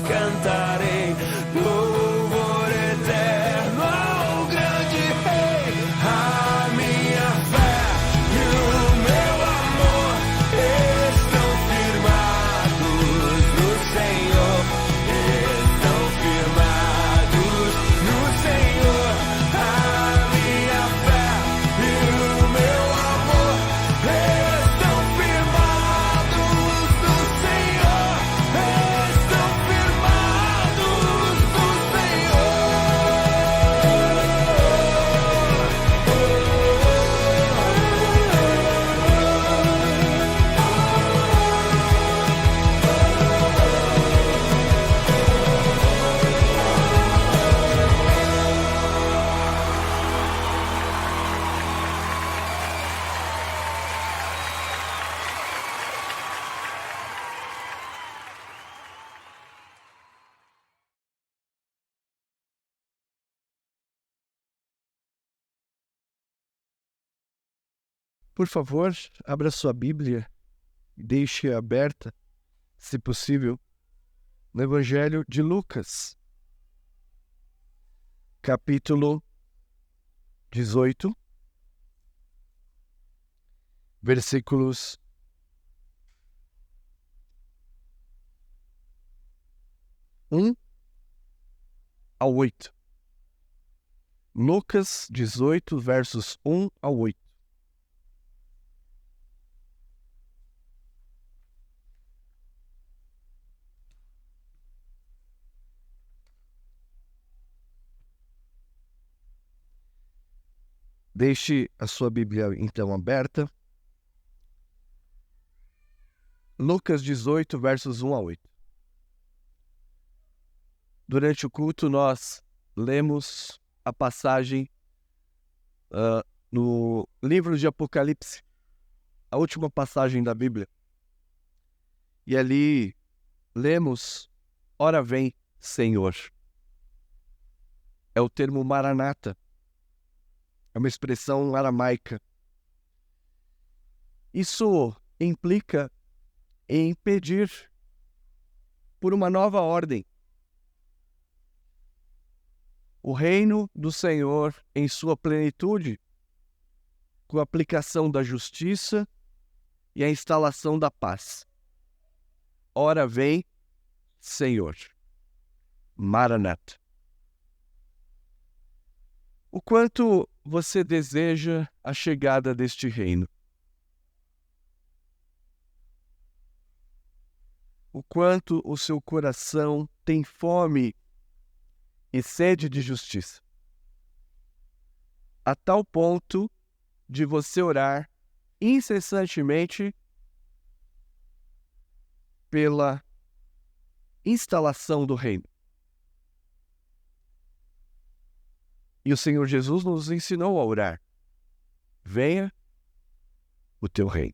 cantarei louvor eterno ao grande Rei. A minha fé e o meu amor estão firmados no Senhor, estão firmados no Senhor. A minha fé e o meu amor estão firmados no Senhor, estão firmados no Senhor. Por favor, abra sua Bíblia e deixe-a aberta, se possível, no Evangelho de Lucas, capítulo 18, versículos 1 ao 8. Lucas 18, versos 1 ao 8. Deixe a sua Bíblia então aberta. Lucas 18, versos 1 a 8. Durante o culto, nós lemos a passagem no livro de Apocalipse, a última passagem da Bíblia. E ali lemos, ora vem, Senhor. É o termo Maranata. É uma expressão aramaica. Isso implica em pedir por uma nova ordem. O reino do Senhor em sua plenitude, com a aplicação da justiça e a instalação da paz. Ora vem, Senhor. Maranata. O quanto você deseja a chegada deste reino? O quanto o seu coração tem fome e sede de justiça? A tal ponto de você orar incessantemente pela instalação do reino. E o Senhor Jesus nos ensinou a orar. Venha o teu reino.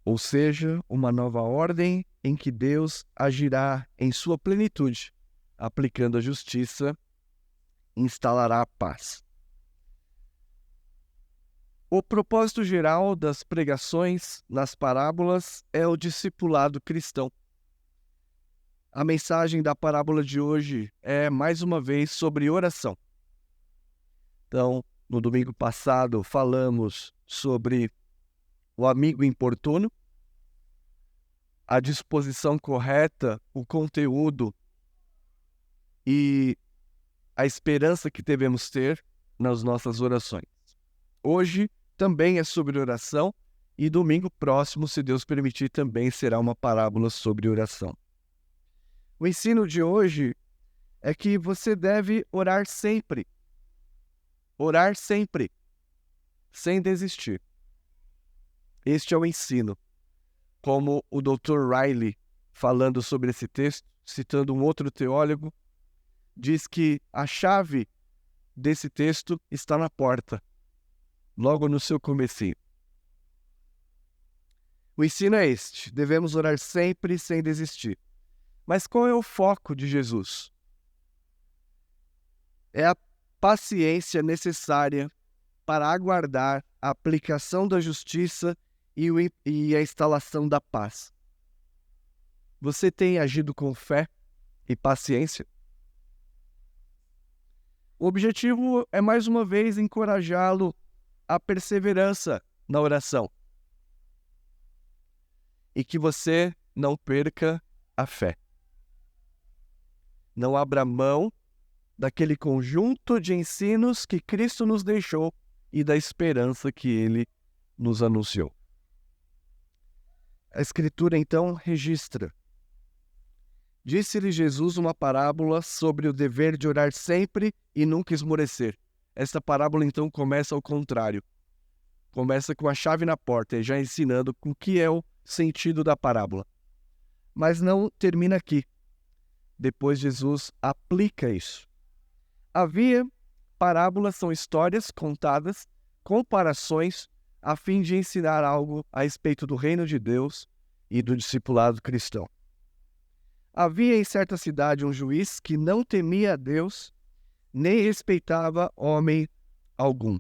Ou seja, uma nova ordem em que Deus agirá em sua plenitude, aplicando a justiça, instalará a paz. O propósito geral das pregações nas parábolas é o discipulado cristão. A mensagem da parábola de hoje é, mais uma vez, sobre oração. Então, no domingo passado, falamos sobre o amigo importuno, a disposição correta, o conteúdo e a esperança que devemos ter nas nossas orações. Hoje também é sobre oração e domingo próximo, se Deus permitir, também será uma parábola sobre oração. O ensino de hoje é que você deve orar sempre. Orar sempre, sem desistir. Este é o ensino. Como o Dr. Riley, falando sobre esse texto, citando um outro teólogo, diz que a chave desse texto está na porta, logo no seu comecinho. O ensino é este: devemos orar sempre sem desistir. Mas qual é o foco de Jesus? É a paciência necessária para aguardar a aplicação da justiça e a instalação da paz. Você tem agido com fé e paciência? O objetivo é, mais uma vez, encorajá-lo à perseverança na oração e que você não perca a fé. Não abra mão daquele conjunto de ensinos que Cristo nos deixou e da esperança que Ele nos anunciou. A Escritura, então, registra: disse-lhe Jesus uma parábola sobre o dever de orar sempre e nunca esmorecer. Esta parábola, então, começa ao contrário. Começa com a chave na porta, já ensinando o que é o sentido da parábola. Mas não termina aqui. Depois Jesus aplica isso. Havia parábolas, são histórias contadas, comparações, a fim de ensinar algo a respeito do reino de Deus e do discipulado cristão. Havia em certa cidade um juiz que não temia a Deus, nem respeitava homem algum.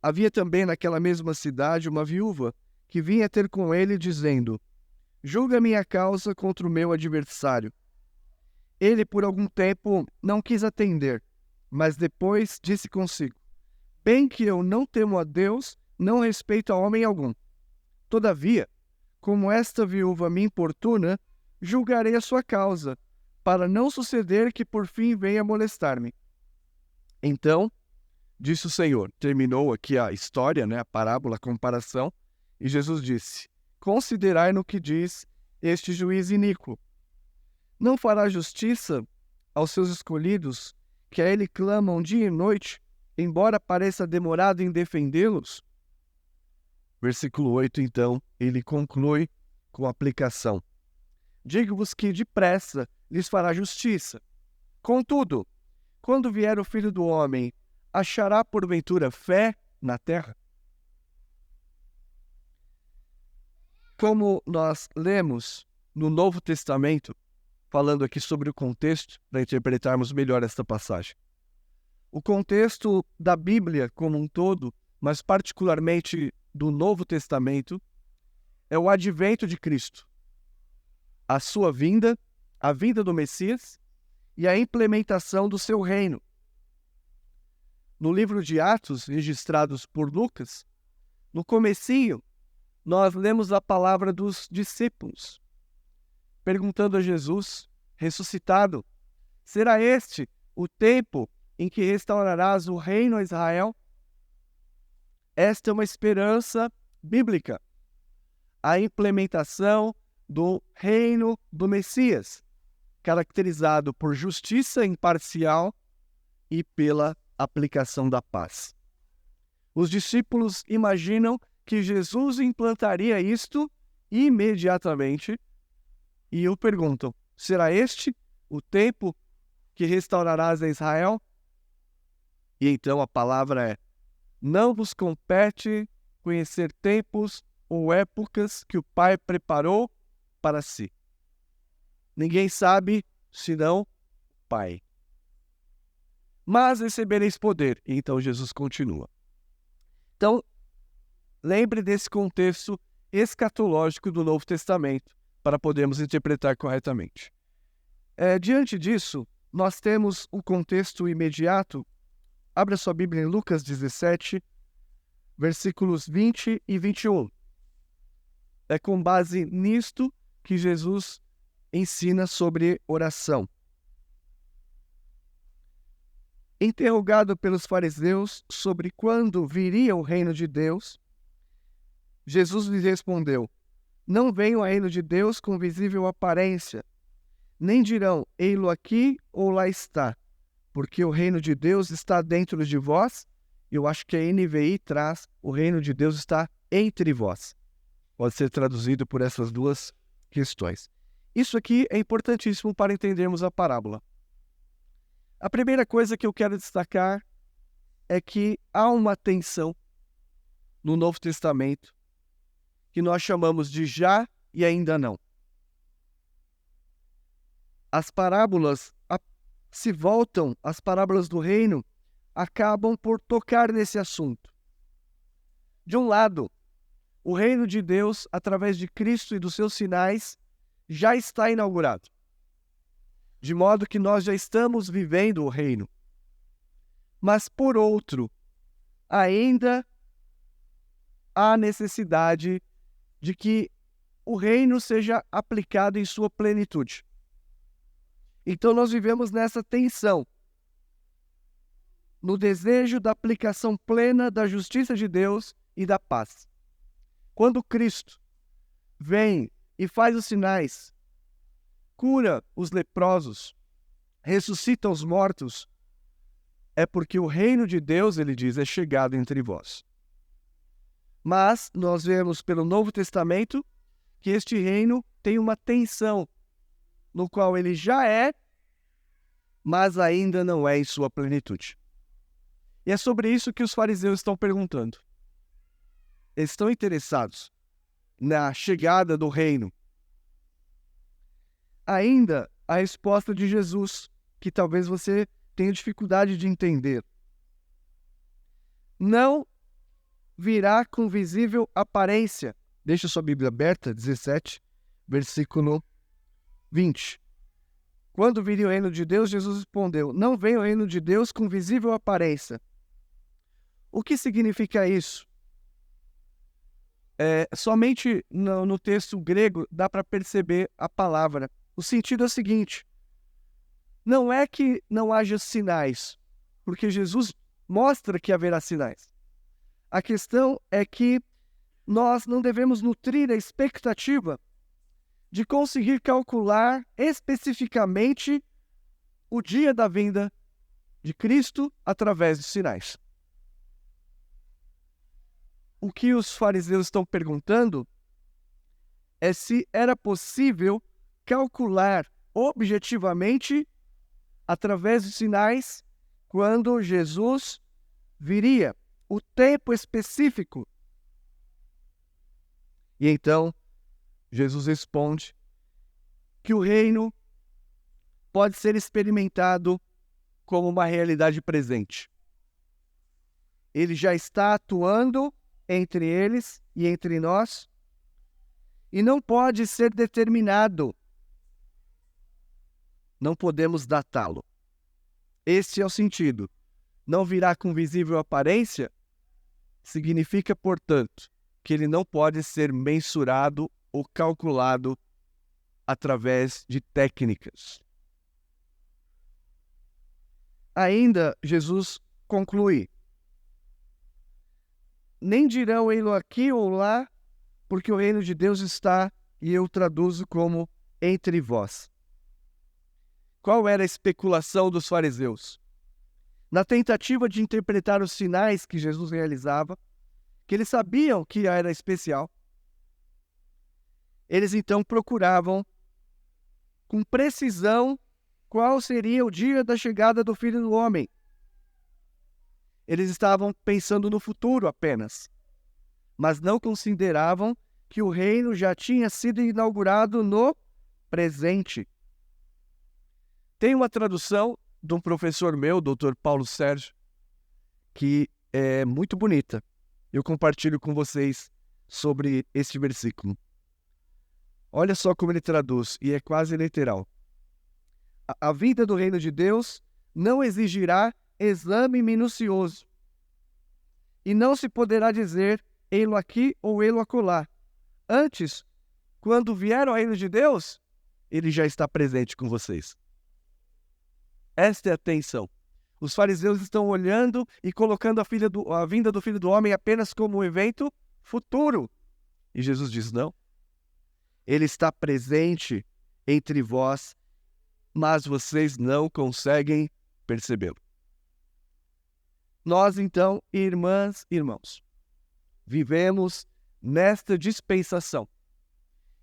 Havia também naquela mesma cidade uma viúva que vinha ter com ele dizendo: julga minha causa contra o meu adversário. Ele por algum tempo não quis atender, mas depois disse consigo: bem que eu não temo a Deus, não respeito a homem algum. Todavia, como esta viúva me importuna, julgarei a sua causa, para não suceder que por fim venha molestar-me. Então, disse o Senhor. Terminou aqui a história, a parábola, a comparação, e Jesus disse: considerai no que diz este juiz iníquo. Não fará justiça aos seus escolhidos, que a ele clamam dia e noite, embora pareça demorado em defendê-los? Versículo 8, então, ele conclui com a aplicação: digo-vos que depressa lhes fará justiça. Contudo, quando vier o Filho do Homem, achará porventura fé na terra? Como nós lemos no Novo Testamento, falando aqui sobre o contexto, para interpretarmos melhor esta passagem. O contexto da Bíblia como um todo, mas particularmente do Novo Testamento, é o advento de Cristo, a sua vinda, a vinda do Messias e a implementação do seu reino. No livro de Atos, registrados por Lucas, no comecinho, nós lemos a palavra dos discípulos, perguntando a Jesus, ressuscitado: será este o tempo em que restaurarás o reino a Israel? Esta é uma esperança bíblica, a implementação do reino do Messias, caracterizado por justiça imparcial e pela aplicação da paz. Os discípulos imaginam que Jesus implantaria isto imediatamente e o perguntam: será este o tempo que restaurarás a Israel? E então a palavra é: não vos compete conhecer tempos ou épocas que o Pai preparou para si. Ninguém sabe senão o Pai. Mas recebereis poder. E então Jesus continua. Então, lembre desse contexto escatológico do Novo Testamento para podermos interpretar corretamente. Diante disso, nós temos o contexto imediato. Abra sua Bíblia em Lucas 17, versículos 20 e 21. É com base nisto que Jesus ensina sobre oração. Interrogado pelos fariseus sobre quando viria o reino de Deus, Jesus lhes respondeu: não vem o reino de Deus com visível aparência, nem dirão, ei-lo aqui ou lá está, porque o reino de Deus está dentro de vós. Eu acho que a NVI traz: o reino de Deus está entre vós. Pode ser traduzido por essas duas questões. Isso aqui é importantíssimo para entendermos a parábola. A primeira coisa que eu quero destacar é que há uma tensão no Novo Testamento que nós chamamos de já e ainda não. As parábolas se voltam, as parábolas do reino acabam por tocar nesse assunto. De um lado, o reino de Deus, através de Cristo e dos seus sinais, já está inaugurado. De modo que nós já estamos vivendo o reino. Mas, por outro, ainda há necessidade de que o reino seja aplicado em sua plenitude. Então nós vivemos nessa tensão, no desejo da aplicação plena da justiça de Deus e da paz. Quando Cristo vem e faz os sinais, cura os leprosos, ressuscita os mortos, é porque o reino de Deus, ele diz, é chegado entre vós. Mas nós vemos pelo Novo Testamento que este reino tem uma tensão, no qual ele já é, mas ainda não é em sua plenitude. E é sobre isso que os fariseus estão perguntando. Eles estão interessados na chegada do reino. Ainda a resposta de Jesus, que talvez você tenha dificuldade de entender. Não virá com visível aparência. Deixa sua Bíblia aberta, 17, versículo 20. Quando viria o reino de Deus, Jesus respondeu: não vem o reino de Deus com visível aparência. O que significa isso? Somente no texto grego dá para perceber a palavra. O sentido é o seguinte: não é que não haja sinais, porque Jesus mostra que haverá sinais. A questão é que nós não devemos nutrir a expectativa de conseguir calcular especificamente o dia da vinda de Cristo através dos sinais. O que os fariseus estão perguntando é se era possível calcular objetivamente, através dos sinais, quando Jesus viria, o tempo específico. E então, Jesus responde que o reino pode ser experimentado como uma realidade presente. Ele já está atuando entre eles e entre nós, e não pode ser determinado. Não podemos datá-lo. Este é o sentido. Não virá com visível aparência, significa, portanto, que ele não pode ser mensurado ou calculado através de técnicas. Ainda, Jesus conclui: nem dirão ele aqui ou lá, porque o reino de Deus está, e eu traduzo como entre vós. Qual era a especulação dos fariseus? Na tentativa de interpretar os sinais que Jesus realizava, que eles sabiam que era especial, eles então procuravam com precisão qual seria o dia da chegada do Filho do Homem. Eles estavam pensando no futuro apenas, mas não consideravam que o reino já tinha sido inaugurado no presente. Tem uma tradução de um professor meu, Dr. Paulo Sérgio, que é muito bonita. Eu compartilho com vocês sobre este versículo. Olha só como ele traduz, e é quase literal. A vinda do reino de Deus não exigirá exame minucioso, e não se poderá dizer ei-lo aqui ou ei-lo acolá. Antes, quando vier ao reino de Deus, ele já está presente com vocês. Esta é a tensão. Os fariseus estão olhando e colocando a vinda do Filho do Homem apenas como um evento futuro. E Jesus diz: não. Ele está presente entre vós, mas vocês não conseguem percebê-lo. Nós, então, irmãs e irmãos, vivemos nesta dispensação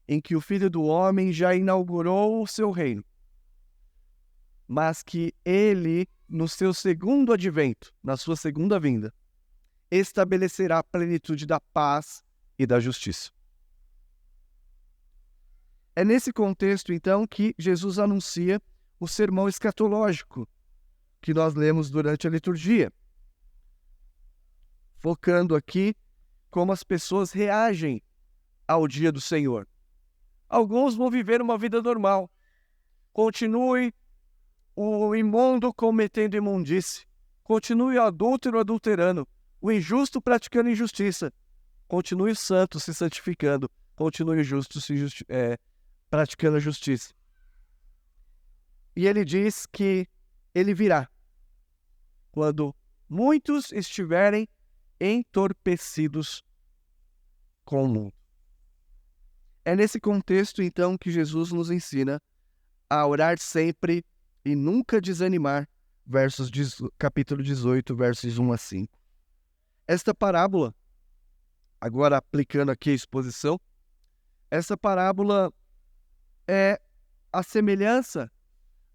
em que o Filho do Homem já inaugurou o seu reino, mas que ele, no seu segundo advento, na sua segunda vinda, estabelecerá a plenitude da paz e da justiça. É nesse contexto, então, que Jesus anuncia o sermão escatológico que nós lemos durante a liturgia, focando aqui como as pessoas reagem ao dia do Senhor. Alguns vão viver uma vida normal. Continue o imundo cometendo imundície. Continue o adúltero adulterando. O injusto praticando injustiça. Continue o santo se santificando. Continue o justo praticando a justiça. E ele diz que ele virá quando muitos estiverem entorpecidos com o mundo. É nesse contexto, então, que Jesus nos ensina a orar sempre e nunca desanimar, capítulo 18, versos 1 a 5. Esta parábola, agora aplicando aqui a exposição, essa parábola é a semelhança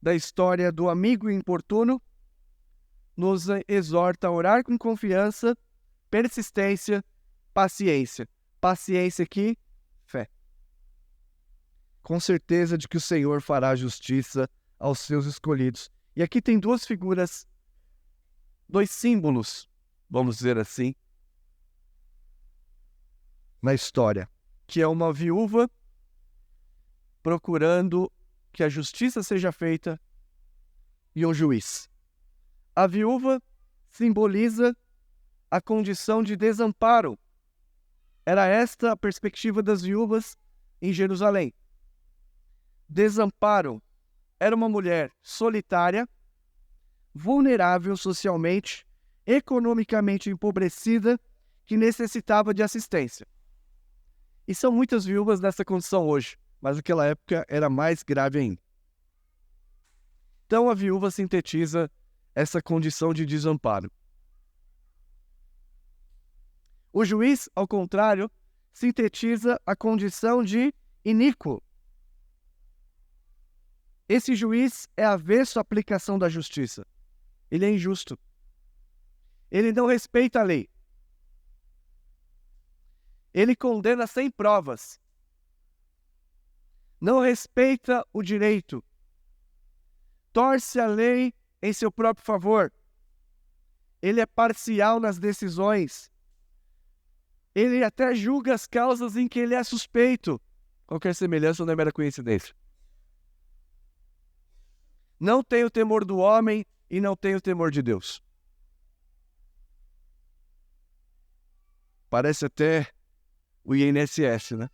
da história do amigo importuno, nos exorta a orar com confiança, persistência, paciência. Paciência aqui, fé. Com certeza de que o Senhor fará justiça aos seus escolhidos. E aqui tem duas figuras, dois símbolos, vamos dizer assim, na história, que é uma viúva procurando que a justiça seja feita e um juiz. A viúva simboliza a condição de desamparo. Era esta a perspectiva das viúvas em Jerusalém. Desamparo. Era uma mulher solitária, vulnerável socialmente, economicamente empobrecida, que necessitava de assistência. E são muitas viúvas nessa condição hoje, mas naquela época era mais grave ainda. Então a viúva sintetiza essa condição de desamparo. O juiz, ao contrário, sintetiza a condição de iníquo. Esse juiz é avesso à aplicação da justiça. Ele é injusto. Ele não respeita a lei. Ele condena sem provas. Não respeita o direito. Torce a lei em seu próprio favor. Ele é parcial nas decisões. Ele até julga as causas em que ele é suspeito. Qualquer semelhança não é mera coincidência. Não tem o temor do homem e não tem o temor de Deus. Parece até o INSS, né?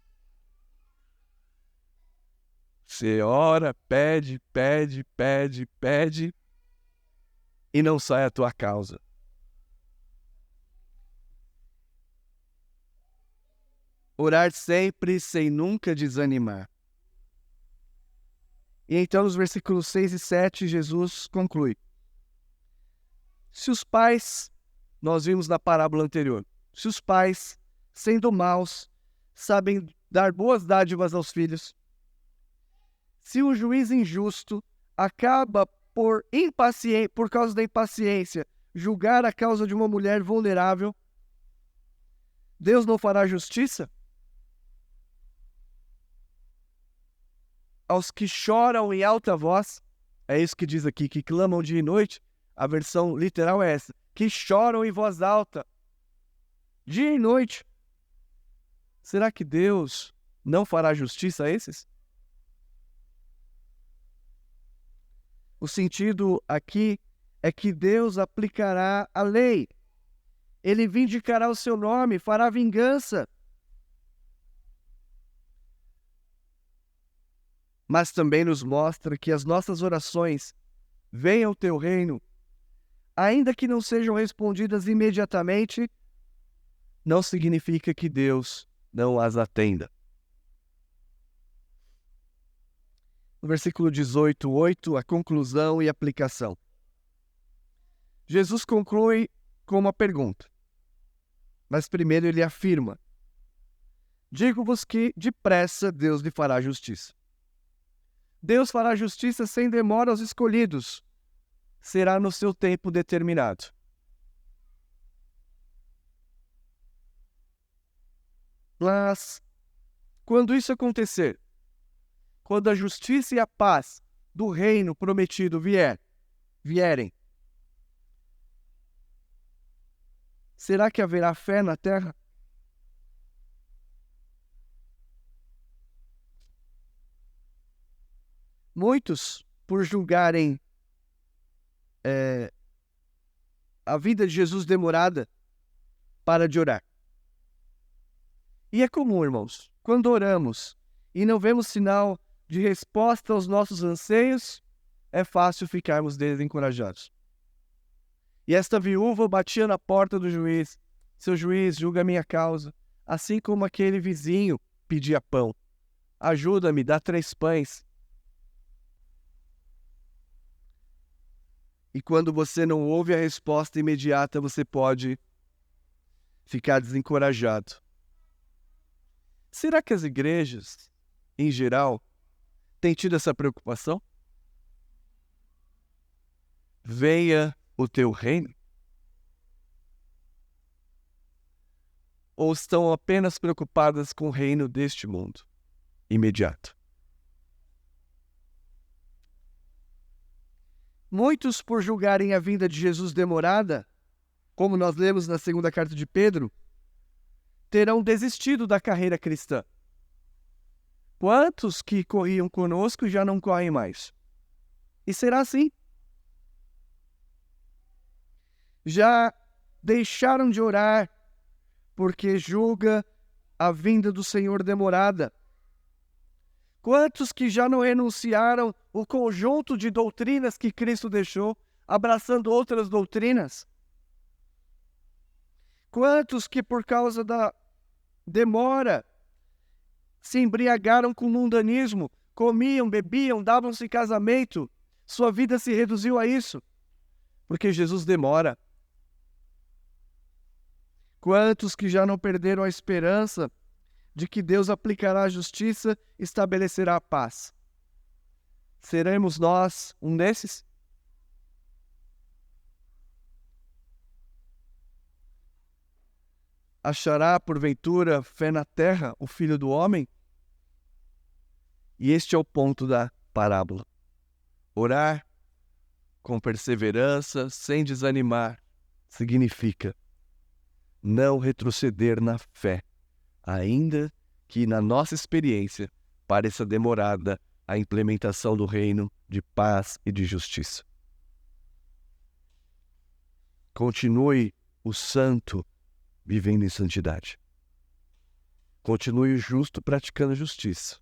Você ora, pede e não sai a tua causa. Orar sempre sem nunca desanimar. E então, nos versículos 6 e 7, Jesus conclui. Se os pais, nós vimos na parábola anterior, se os pais, sendo maus, sabem dar boas dádivas aos filhos, se o juiz injusto acaba por causa da impaciência, julgar a causa de uma mulher vulnerável, Deus não fará justiça aos que choram em alta voz? É isso que diz aqui, que clamam dia e noite. A versão literal é essa, que choram em voz alta, dia e noite. Será que Deus não fará justiça a esses? O sentido aqui é que Deus aplicará a lei. Ele vindicará o seu nome, fará vingança. Mas também nos mostra que as nossas orações, venha o teu reino, ainda que não sejam respondidas imediatamente, não significa que Deus não as atenda. No versículo 18, 8, a conclusão e aplicação. Jesus conclui com uma pergunta, mas primeiro ele afirma: digo-vos que depressa Deus lhe fará justiça. Deus fará justiça sem demora aos escolhidos. Será no seu tempo determinado. Mas, quando isso acontecer, quando a justiça e a paz do reino prometido vierem, será que haverá fé na terra? Muitos, por julgarem a vida de Jesus demorada, para de orar. E é comum, irmãos, quando oramos e não vemos sinal de resposta aos nossos anseios, é fácil ficarmos desencorajados. E esta viúva batia na porta do juiz: seu juiz, julga a minha causa, assim como aquele vizinho pedia pão. Ajuda-me, dá 3 pães. E quando você não ouve a resposta imediata, você pode ficar desencorajado. Será que as igrejas, em geral, têm tido essa preocupação? Venha o teu reino? Ou estão apenas preocupadas com o reino deste mundo imediato? Muitos, por julgarem a vinda de Jesus demorada, como nós lemos na segunda carta de Pedro, terão desistido da carreira cristã. Quantos que corriam conosco já não correm mais? E será assim? Já deixaram de orar porque julga a vinda do Senhor demorada. Quantos que já não renunciaram o conjunto de doutrinas que Cristo deixou, abraçando outras doutrinas? Quantos que por causa da demora se embriagaram com o mundanismo, comiam, bebiam, davam-se em casamento, sua vida se reduziu a isso, porque Jesus demora. Quantos que já não perderam a esperança de que Deus aplicará a justiça e estabelecerá a paz? Seremos nós um desses? Achará, porventura, fé na terra o Filho do Homem? E este é o ponto da parábola. Orar com perseverança, sem desanimar, significa não retroceder na fé, ainda que na nossa experiência pareça demorada a implementação do reino de paz e de justiça. Continue o santo vivendo em santidade. Continue o justo praticando justiça.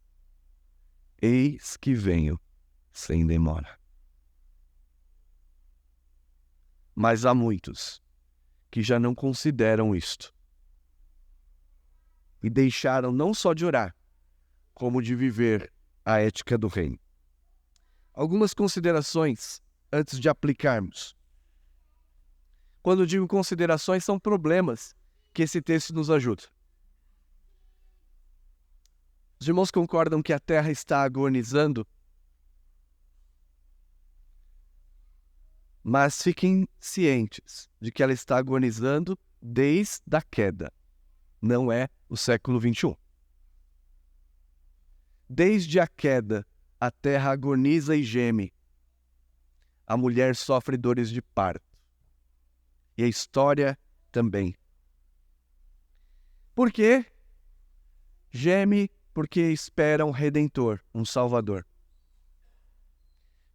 Eis que venho sem demora. Mas há muitos que já não consideram isto e deixaram não só de orar, como de viver a ética do reino. Algumas considerações antes de aplicarmos. Quando eu digo considerações, são problemas que esse texto nos ajuda. Os irmãos concordam que a terra está agonizando? Mas fiquem cientes de que ela está agonizando desde a queda. Não é o século 21. Desde a queda, a terra agoniza e geme. A mulher sofre dores de parto. E a história também. Por quê? Geme porque espera um Redentor, um Salvador.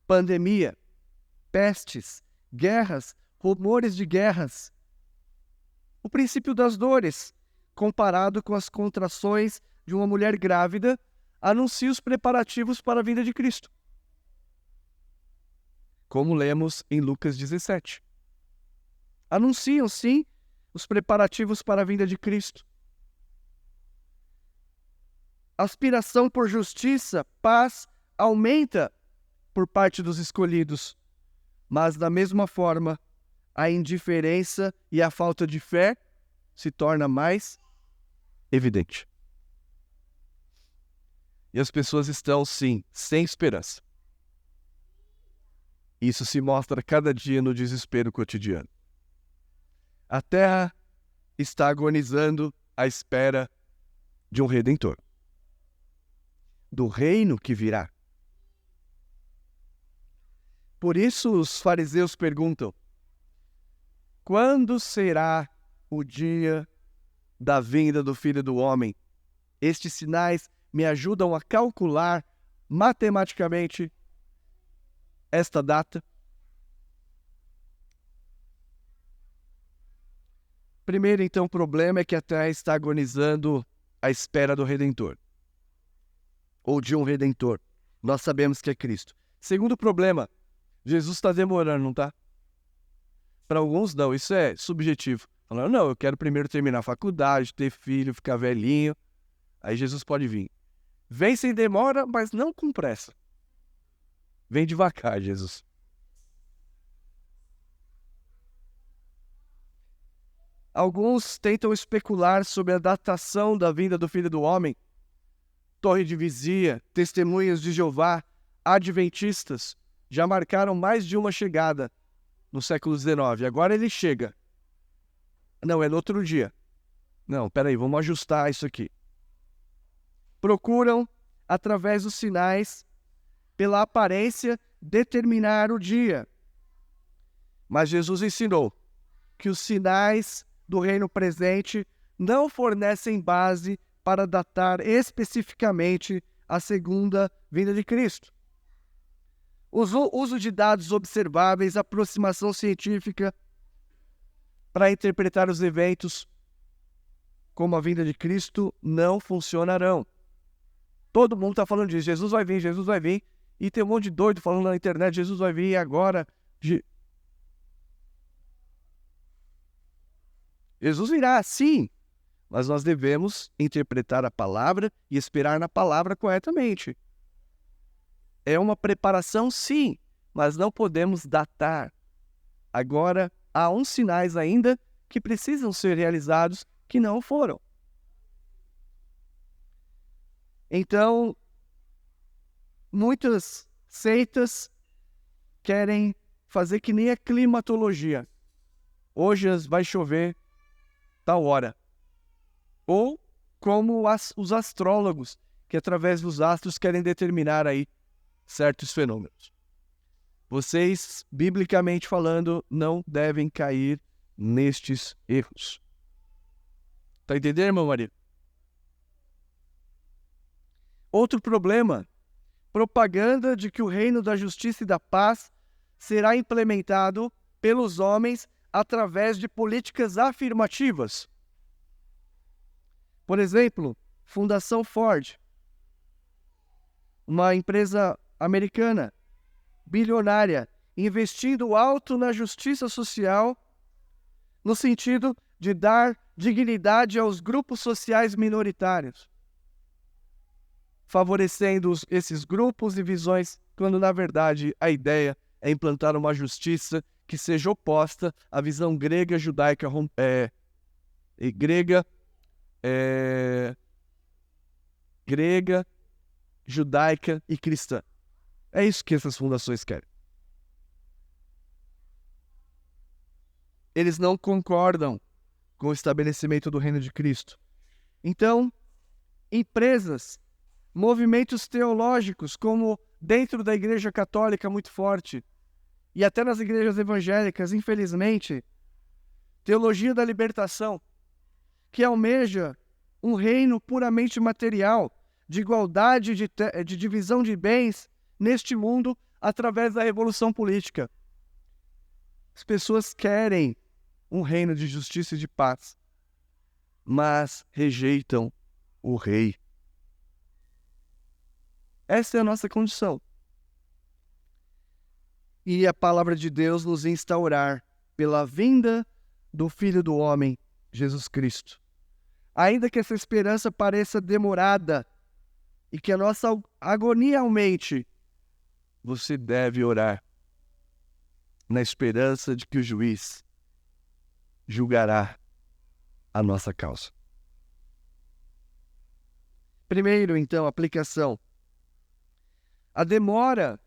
Pandemia, pestes, guerras, rumores de guerras. O princípio das dores, comparado com as contrações de uma mulher grávida, anuncia os preparativos para a vinda de Cristo. Como lemos em Lucas 17. Anunciam, sim, os preparativos para a vinda de Cristo. A aspiração por justiça, paz, aumenta por parte dos escolhidos. Mas, da mesma forma, a indiferença e a falta de fé se torna mais evidente. E as pessoas estão, sim, sem esperança. Isso se mostra cada dia no desespero cotidiano. A terra está agonizando à espera de um Redentor, do reino que virá. Por isso os fariseus perguntam: quando será o dia da vinda do Filho do Homem? Estes sinais me ajudam a calcular matematicamente esta data? Primeiro, então, problema é que a Terra está agonizando à espera do Redentor, ou de um Redentor. Nós sabemos que é Cristo. Segundo problema, Jesus está demorando, não está? Para alguns, não, isso é subjetivo. Falando, não, eu quero primeiro terminar a faculdade, ter filho, ficar velhinho, aí Jesus pode vir. Vem sem demora, mas não com pressa. Vem devagar, Jesus. Alguns tentam especular sobre a datação da vinda do Filho do Homem. Torre de Vigia, Testemunhas de Jeová, Adventistas já marcaram mais de uma chegada no século XIX. Agora ele chega. Não, é no outro dia. Não, peraí, vamos ajustar isso aqui. Procuram, através dos sinais, pela aparência, determinar o dia. Mas Jesus ensinou que os sinais do reino presente não fornecem base para datar especificamente a segunda vinda de Cristo. O uso de dados observáveis, aproximação científica para interpretar os eventos como a vinda de Cristo não funcionarão. Todo mundo está falando disso. Jesus vai vir, Jesus vai vir. E tem um monte de doido falando na internet, Jesus vai vir agora. Jesus virá, sim. Mas nós devemos interpretar a palavra e esperar na palavra corretamente. É uma preparação, sim, mas não podemos datar. Agora, há uns sinais ainda que precisam ser realizados que não foram. Então, muitas seitas querem fazer que nem a climatologia. Hoje vai chover tal hora. Ou como os astrólogos, que através dos astros querem determinar aí certos fenômenos. Vocês, biblicamente falando, não devem cair nestes erros. Tá entendendo, irmão Maria? Outro problema, propaganda de que o reino da justiça e da paz será implementado pelos homens através de políticas afirmativas. Por exemplo, Fundação Ford, uma empresa americana, bilionária, investindo alto na justiça social, no sentido de dar dignidade aos grupos sociais minoritários, favorecendo esses grupos e visões, quando na verdade a ideia é implantar uma justiça que seja oposta à visão grega, judaica, grega, judaica e cristã. É isso que essas fundações querem. Eles não concordam com o estabelecimento do reino de Cristo. Então, empresas, movimentos teológicos, como dentro da Igreja Católica muito forte, e até nas igrejas evangélicas, infelizmente, teologia da libertação, que almeja um reino puramente material, de igualdade, de divisão de bens neste mundo através da revolução política. As pessoas querem um reino de justiça e de paz, mas rejeitam o rei. Essa é a nossa condição. E a palavra de Deus nos instaurar pela vinda do Filho do Homem, Jesus Cristo. Ainda que essa esperança pareça demorada e que a nossa agonia aumente, você deve orar na esperança de que o juiz julgará a nossa causa. Primeiro, então, aplicação. A demora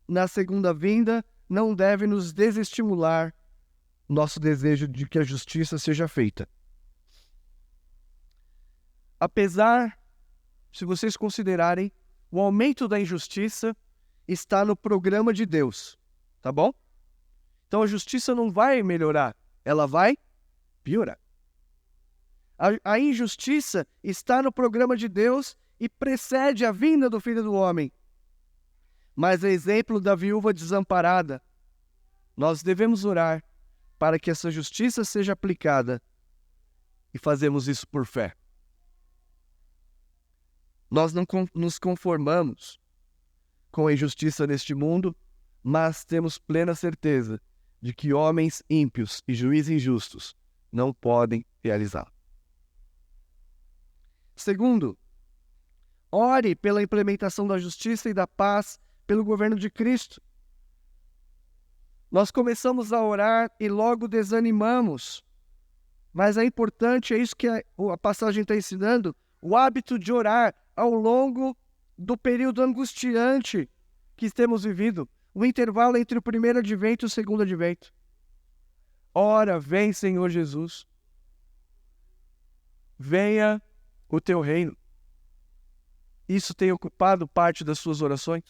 na segunda vinda não deve nos desestimular nosso desejo de que a justiça seja feita. Apesar, se vocês considerarem, o aumento da injustiça está no programa de Deus, tá bom? Então a justiça não vai melhorar, ela vai piorar. A injustiça está no programa de Deus e precede a vinda do Filho do Homem. Mas a exemplo da viúva desamparada, nós devemos orar para que essa justiça seja aplicada e fazemos isso por fé. Nós não nos conformamos com a injustiça neste mundo, mas temos plena certeza de que homens ímpios e juízes injustos não podem realizá-lo. Segundo, ore pela implementação da justiça e da paz pelo governo de Cristo. Nós começamos a orar e logo desanimamos. Mas é importante, é isso que a passagem está ensinando, o hábito de orar ao longo do período angustiante que temos vivido, o intervalo entre o primeiro advento e o segundo advento. Ora, vem, Senhor Jesus. Venha o teu reino. Isso tem ocupado parte das suas orações?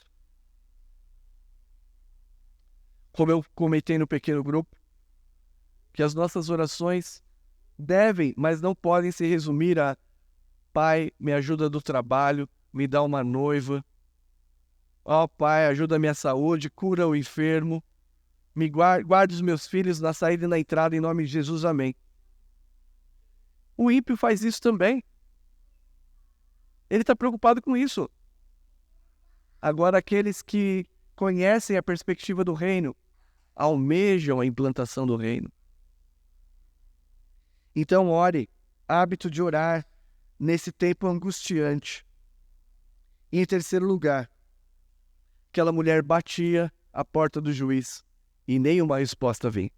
Como eu comentei no pequeno grupo, que as nossas orações devem, mas não podem se resumir a: Pai, me ajuda do trabalho, me dá uma noiva. Ó Pai, ajuda a minha saúde, cura o enfermo, me guarde os meus filhos na saída e na entrada, em nome de Jesus, amém. O ímpio faz isso também. Ele está preocupado com isso. Agora, aqueles que conhecem a perspectiva do reino, almejam a implantação do reino. Então, ore, hábito de orar nesse tempo angustiante. E em terceiro lugar, aquela mulher batia a porta do juiz e nenhuma resposta vinha.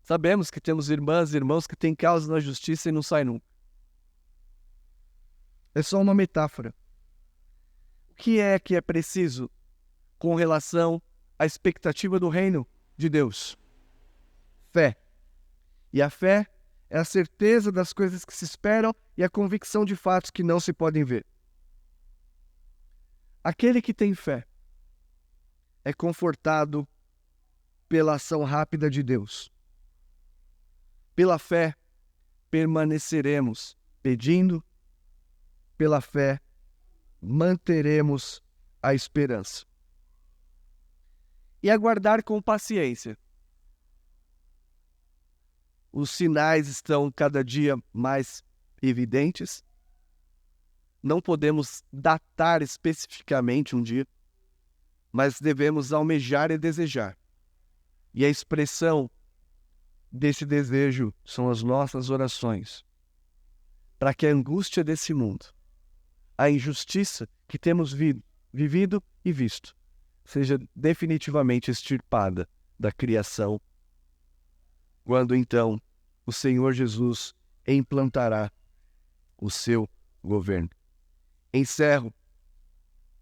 Sabemos que temos irmãs e irmãos que têm causa na justiça e não saem nunca. É só uma metáfora. O que é preciso com relação à expectativa do reino de Deus? Fé. E a fé é a certeza das coisas que se esperam e a convicção de fatos que não se podem ver. Aquele que tem fé é confortado pela ação rápida de Deus. Pela fé, permaneceremos pedindo. Pela fé, manteremos a esperança. E aguardar com paciência. Os sinais estão cada dia mais evidentes. Não podemos datar especificamente um dia, mas devemos almejar e desejar. E a expressão desse desejo são as nossas orações, para que a angústia desse mundo, a injustiça que temos vivido e visto, seja definitivamente extirpada da criação, quando então o Senhor Jesus implantará o seu governo. Encerro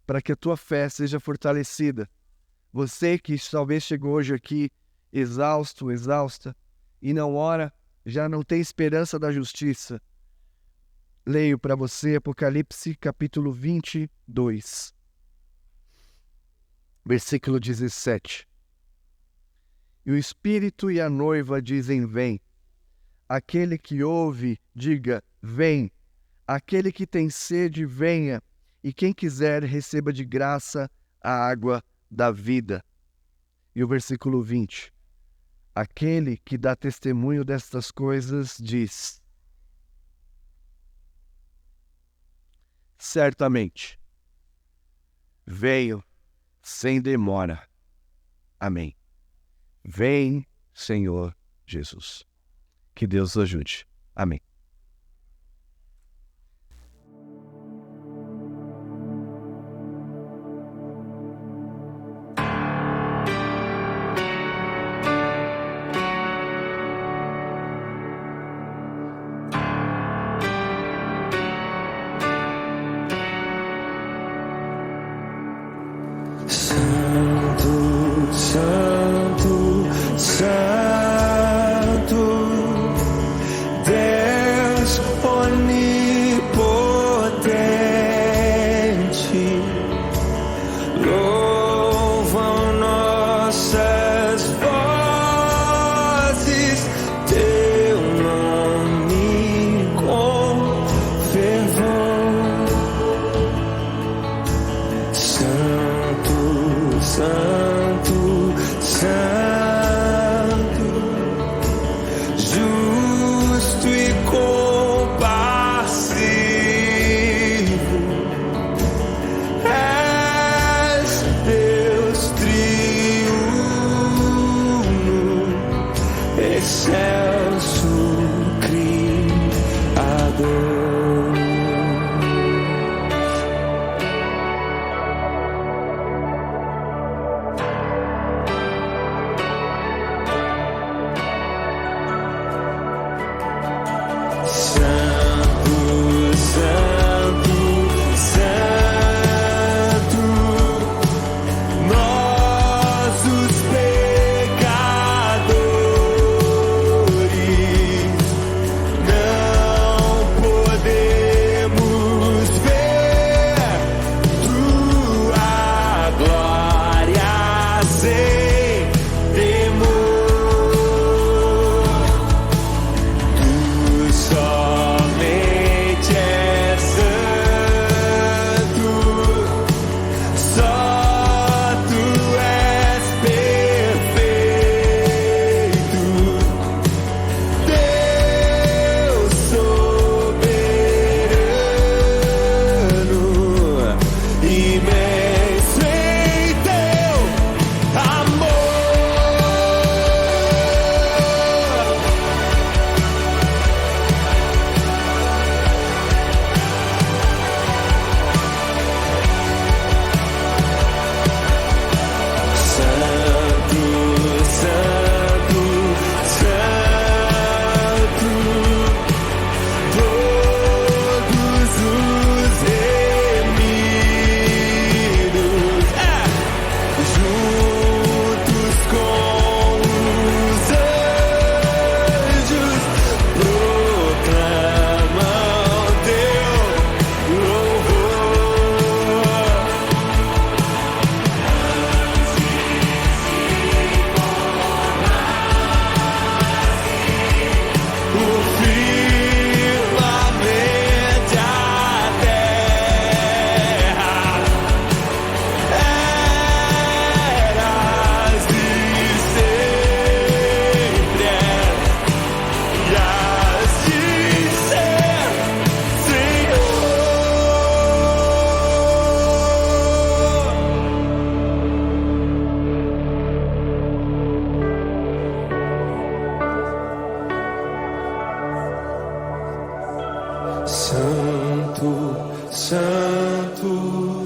para que a tua fé seja fortalecida. Você que talvez chegou hoje aqui exausto, exausta, e não ora, já não tem esperança da justiça. Leio para você Apocalipse capítulo 22, versículo 17. E o Espírito e a noiva dizem: vem. Aquele que ouve, diga: vem. Aquele que tem sede, venha. E quem quiser, receba de graça a água da vida. E o versículo 20. Aquele que dá testemunho destas coisas diz: certamente, venho sem demora. Amém. Vem, Senhor Jesus. Que Deus o ajude. Amém. Santo, Santo, Santo, Deus onipotente, louvam nossas vozes teu nome com fervor.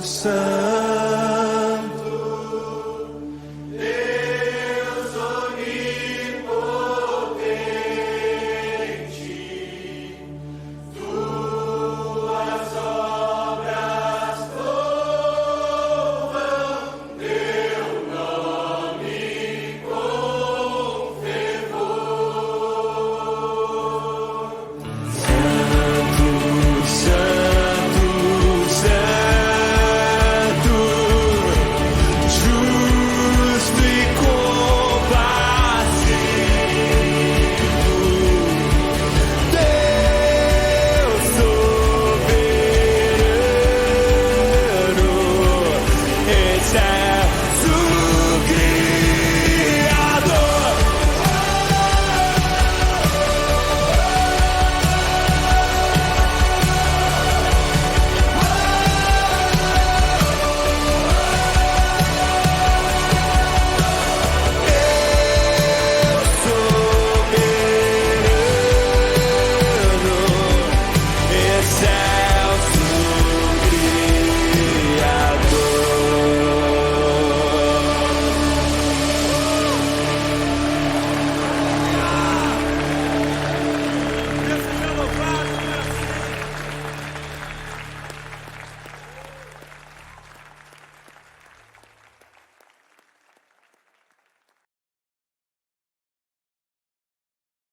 Santo.